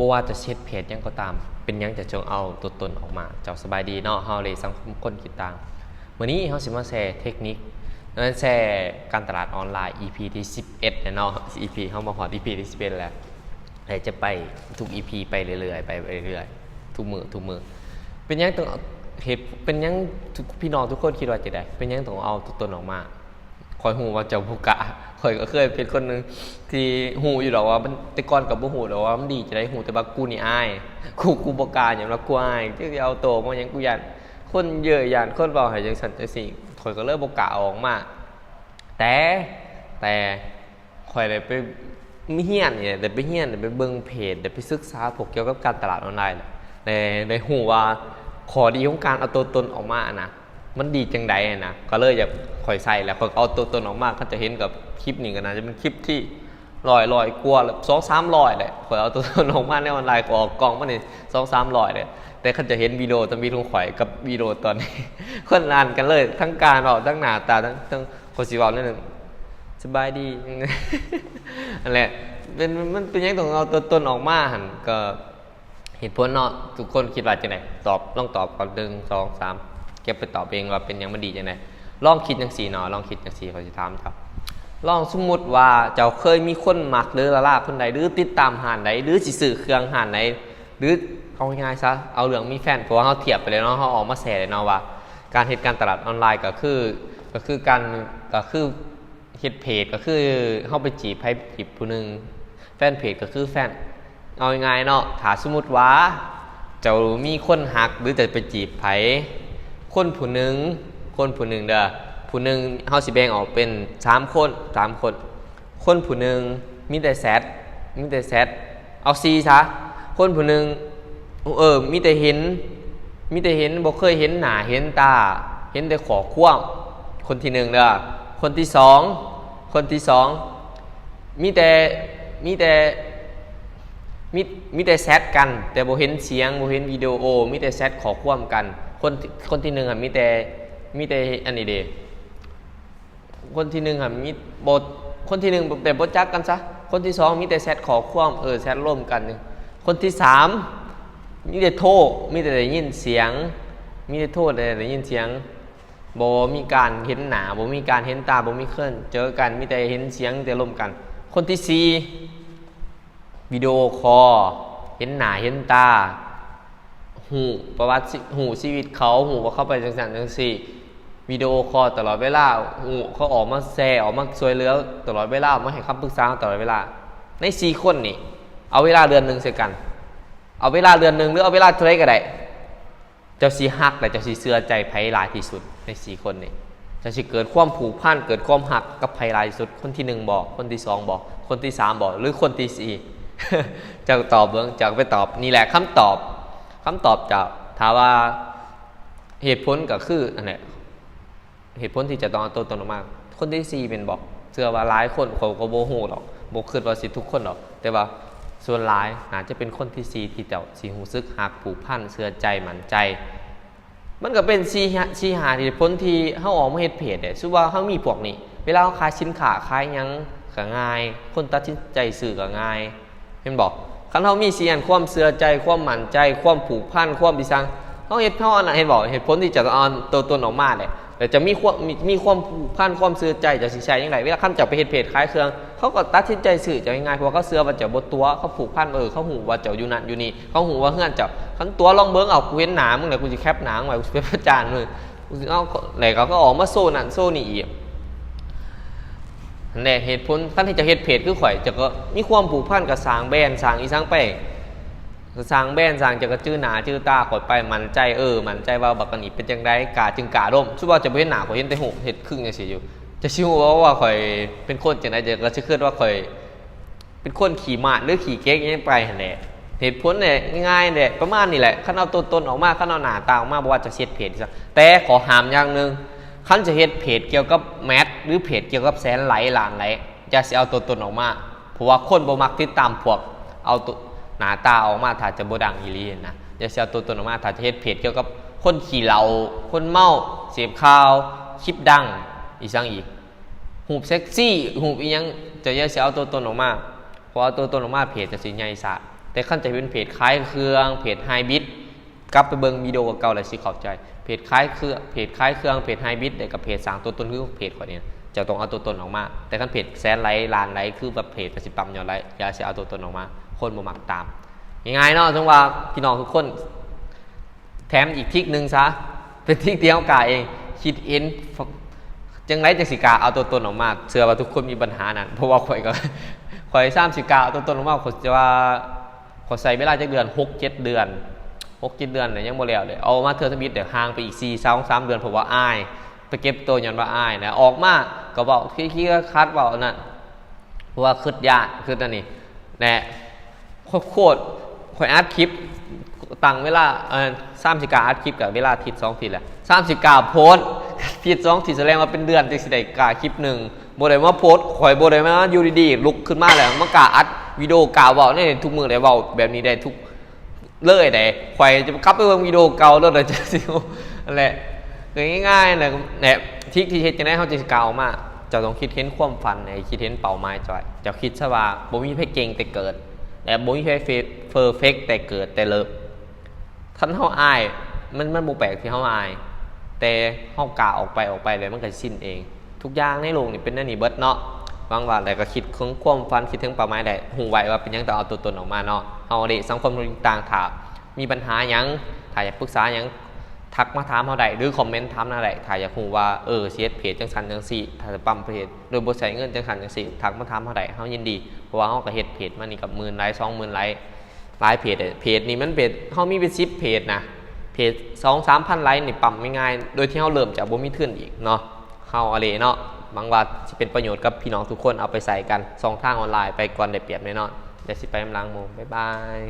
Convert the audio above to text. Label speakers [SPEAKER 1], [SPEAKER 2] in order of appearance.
[SPEAKER 1] บ่ว่าจะเช็ดเพจยังก็ตามเป็นยังจะจงเอาตัวตนออกมาเจ้าสบายดีเนาะเฮาเลยสังคมคนคิดต่างวันนี้เฮาสิมาแชร์เทคนิคนั้นแชร์การตลาดออนไลน์ EP ที่11เนาะ EP เฮามาฮอด EP ที่11แล้วแต่จะไปทุก EP ไปเรื่อยๆไปเรื่อยๆทุกมือเป็นยังต้องเหตุเป็นยังพี่น้องทุกคนคิดว่าจะได้เป็นยังต้องเอาตัวตนออกมาคอยหูว่าเจ้าผู้กะคอยก็เคยเป็นคนนึงที่หูอยู่หรอกว่ามันแต่ก่อนกับบ่หูหรอกว่ามันดีจะได้หูแต่ว่ากูนี่อายกูบ่กล้าอย่างว่ากูอายที่จะเอาโตมาอย่างกูยันคนเยอะยันคนเว้าให้จังซั่นจังซี่คอยก็เลยบ่กล้าออกมาแต่คอยได้ไปมีเฮียนเนี่ยได้ไปเฮียนได้ไปเบิ่งเพจได้ไปศึกษาพวกเกี่ยวกับการตลาดออนไลน์ได้หูว่าขอดีของการเอาตัวตนออกมานะมันดีจังใดนะก็เลยอยากคอยใส่แล้วคอยเอาตัวตนออกมาเขาจะเห็นกับคลิปนี้กันนะจะเป็นคลิปที่ลอยกลัว2-300เลยคอยเอาตัวตนออกมาในออนไลน์ก็ออกกล่องมาเนี่ย2-300เลยแต่เขาจะเห็นวิดีโอตอนมีทุงข่อยกับวิดีโอตอนนี้คนอ่านกันเลยทั้งการออกทั้งหน้าตาทั้งคนสีวอลนั่นหนึ่งสบายดีนั่นแหละมันเป็นยังต้องเอาตัวตนออกมาหันก็เหตุผลเนาะทุกคนคิดว่าจะไหนลองตอบก่อน1 2 3เก็บไปตอบเองว่าเป็นยังมันดีจังไดลองคิดจังซี่เนาะลองคิดจังซี่เขาสิถามครับลองสมมุติว่าเจ้าเคยมีคนมักหรือละลาคนใดหรือติดตามห้านใดหรือสิซื้อเครื่องห้านใดหรือเอาง่ายๆซะเอาเรื่องมีแฟนเพราะว่าเฮาเทียบไปเลยเนาะเฮาออกมาแชร์เลยเนาะว่าการเฮ็ดการตลาดออนไลน์ก็คือการก็คือเฮ็ดเพจก็คือเฮาไปจีบให้จีบผู้นึงแฟนเพจก็คือแฟนเอาง่ายๆเนาะถ้าสมมุติว่าเจ้ามีคนฮักหรือจะไปจีบไผคนผู้หนึ่งเด้อผู้หนึ่งเฮาสิแบ่งออกเป็น3คนคนผู้หนึ่งมีแต่แชทเอา4ซะคนผู้หนึ่งมีแต่เห็นบ่เคยเห็นหน้าเห็นตาเห็นแต่ขอความคนที่1เด้อคนที่2มีแต่แชทกันแต่บ่เห็นเสียงบ่เห็นวิดีโอมีแต่แชทขอความกันคนที่1อ่ะมีแต่อันนี้เด้คนที่1อ่ะมีบทคนที่1แต่บ่จักกันซะคนที่2มีแต่แชทขอความแชทร่วมกันคนที่3มีแต่โทรมีแต่ได้ยินเสียงมีแต่โทรได้ยินเสียงบ่มีการเห็นหน้าบ่มีการเห็นตาบ่มีเคลื่อนเจอกันมีแต่เห็นเสียงแต่ร่วมกันคนที่4วิดีโอคอลเห็นหน้าเห็นตาหูประวัติหูชีวิตเขาหูว่าเข้าไปจังสันจังสี่วิดีโอคอลตลอดเวลาหูเขาออกมาแชร์ออกมาช่วยเหลือตลอดเวลามาให้คำปรึกษาตลอดเวลาใน4คนนี่เอาเวลาเดือนนึงเสียกันเอาเวลาเดือนนึงหรือเอาเวลาเท่าไรก็ได้เจ้าสิฮักแต่เจ้าสิเชื่อใจไผหลายที่สุดใน4คนนี่เจ้าสิเกิดความผูกพันเกิดความฮักกับไผหลายที่สุดคนที่1บอกคนที่2บอกคนที่3บอกหรือคนที่4จะตอบเบิ่งจะไปตอบนี่แหละคำตอบจะถามว่าเหตุผลก็คืออันนี้เหตุผลที่จะต้องเอาตัวตนออกมาคนที่4เป็นบอกเชื่อว่าหลายคนเขาก็บ่ฮู้หรอกบ่คิดว่าสิทุกคนหรอกแต่ว่าส่วนหลายน่าจะเป็นคนที่4ที่เจ้าสิรู้สึกฮักผูกพันเชื่อใจมั่นใจมันก็เป็น4 5เหตุผลที่เฮาออกมาเฮ็ดเพจเนี่ยซึ่งว่าเฮามีพวกนี้เวลาเฮาขายสินค้าขายหยังก็ง่ายคนตัดสินใจซื้อก็ง่ายเห็นบอกคันเฮามี4อันความเชื่อใจความมั่นใจความผูกพันความดิซังเฮาเฮ็ดเฮาอันนั้นเห็นบอกเหตุผลที่จะเอาตัวตนออกมาเนี่ยแต่จะมีความผูกพันความเชื่อใจจะสิใช้จังได๋เวลาคันจะไปเฮ็ดเพจขายเครื่องเขาก็ตัดสินใจซื้อจะง่ายๆเพราะเขาเชื่อว่าเจ้าบ่ตัวเขาผูกพันเขาฮู้ว่าเจ้าอยู่นั่นอยู่นี่เขาฮู้ว่าเฮือนเจ้าคันตัวลองเบิ่งเอากูเห็นหน้ามึงแล้วกูสิแคปหน้ามึงไว้กูสิไปประจานมึงกูสิเอาแล้วเขาก็ออกมาโซนั่นโซนี่อีกนั่นแหละเหตุผลท่านที่จะเฮ็ดเพจคือข่อยจะก็มีความผูกพันกับสร้างแบรนด์สร้างอีสังไปสร้างแบรนด์สร้างจะก็ชื่อหน้าชื่อตาข่อยไปมั่นใจมั่นใจว่าบักกันนี่เป็นจังได๋กล้าจึงกล้าร่มสุว่าจะบ่เห็นหน้าข่อยเห็นแต่หูเฮ็ดครึ่งจังซี่อยู่จะชื่อว่าข่อยเป็นคนจังได๋จะก็สิคิดว่าข่อยเป็นคนขี้มาดหรือขี้เก๊กยังไปหั่นแหละเหตุผลเนี่ยง่ายๆเนี่ยประมาณนี้แหละคันเอาตัวตนออกมาคันเอาหน้าตาออกมาบ่ว่าจะเฮ็ดเพจแต่ขอห้ามอย่างนึงคันจะเฮ็ดเพจเกี่ยวกับแมทหรือเพจเกี่ยวกับแสนไหลล้านไหลจะสิเอาตัวตนออกมาเพราะว่าคนบ่มักติดตามพวกเอาตัวหน้าตาออกมาถ้าจะบ่ดังอีหลีนะจะสิเอาตัวตนออกมาถ้าจะเฮ็ดเพจเกี่ยวกับคนขี้เหล้าคนเมาเสพข่าวคลิปดังอีสังอีกหูปเซ็กซี่หูปอีหยังจะสิเอาตัวตนออกมาเพราะเอาตัวตนออกมาเพจจะสิใหญ่ซะ แต่ขั้นจะเป็นเพจคล้ายเครื่องเพจไฮบิทกลับไปเบิ่งวิดีโอเก่าแล้วสิเข้าใจเพจคล้ายเครื่องเพจไฮบิทกับเพจสร้างตัวตนคือเพจข่อยนี่จะต้องเอาตัวตนออกมาแต่ขั้นเพจแสนไลค์ล้านไลค์คือแบบเพจประสิปั๊มยอดไลค์อย่าสิเอาตัวตนออกมาคนบ่มักตามง่ายๆเนาะจังว่าพี่น้องทุกคนแถมอีกทริคนึงซะเป็นทริคที่เฮากาเองคิดเอ็นจังไรจังสิกาเอาตัวตนออกมาเชื่อว่าทุกคนมีปัญหานั้นเพราะว่าข่อย30กาเอาตัวตนออกมาข่อยจะว่าข่อยใส่เวลาจักเดือน6-7 เดือนเนี่ยยังบ่แล้วเลยเอามาเทื่อทวิตเดี๋ยวห่างไปอีก4-3 เดือนเพราะว่าอายไปเก็บตัวย้อนว่าอายนะออกมาก็บอกขี้ๆคัดเว้านั่นเพราะว่าคิดยากคืออันนี้แหละโคตรข่อยอัดคลิปตั้งเวลา30กาอัดคลิปกับเวลาอาทิตย์2 อาทิตย์แหละ30กาโพสต์อาทิตย์2 อาทิตย์แสดงว่าเป็นเดือนจังสิได้กาคลิปนึงบ่ได้มาโพสต์ข่อยบ่ได้มาอยู่ดีๆลุกขึ้นมาแล้วมากาอัดวิดีโอกาเว้าได้ทุกมื้อได้เว้าแบบนี้ได้ทุกเลยได้ข่อยจะกลับไปเบิ่งวิดีโอเก่าแล้วเดี๋ยวจะสินั่นแหละง่ายๆแหละทริคที่เฮ็ดจังได๋เฮาจะสิกล่าวมาเจ้าต้องคิดเห็นความฝันคิดเห็นเป้าหมายจ้อยเจ้าคิดซะว่าบ่มีไผเก่งแต่เกิดแต่บ่มีไผเพอร์เฟคแต่เกิดแต่เลิกท่านเฮาอายมันบ่แปลกที่เฮาอายแต่เฮากล้าออกไปเลยมันก็สิ้นเองทุกอย่างในโลกนี่เป็นแนวนี้เบิดเนาะบางว่าแล้วก็คิดถึงความฝันคิดถึงเป้าหมายได้ฮู้ไว้ว่าเป็นหยังต้องเอาตัวตนออกมาเนาะเฮาได้สังคมต่างๆถ้ามีปัญหาหยังถ้าอยากปรึกษาหยังทักมาถามเฮาได้หรือคอมเมนต์ถามหน้าได้ถ้าอยากฮู้ว่าสิเฮ็ดเพจจังซั่นจังซี่ถ้าจะปั๊มเพจโดยบ่ใช้เงินจังซั่นจังซี่ทักมาถามเฮาได้เฮายินดีเพราะว่าเฮาก็เฮ็ดเพจมานี่กับ10,000 ไลค์ 20,000 ไลค์หลายเพจนี่มันเป็นเฮามีเป็น10เพจนะเพจ 2-3,000 ไลค์นี่ปั๊มง่ายๆโดยที่เฮาเริ่มจากบ่มีทุนอีกเนาะเฮาอะไรเนาะบางว่าสิเป็นประโยชน์กับพี่น้องทุกคนเอาไปใส่กัน2ทางออนไลน์ไปก่อนได้เปรียบแน่นอนเดี๋ยวสิไปกำลังโมบ๊ายบาย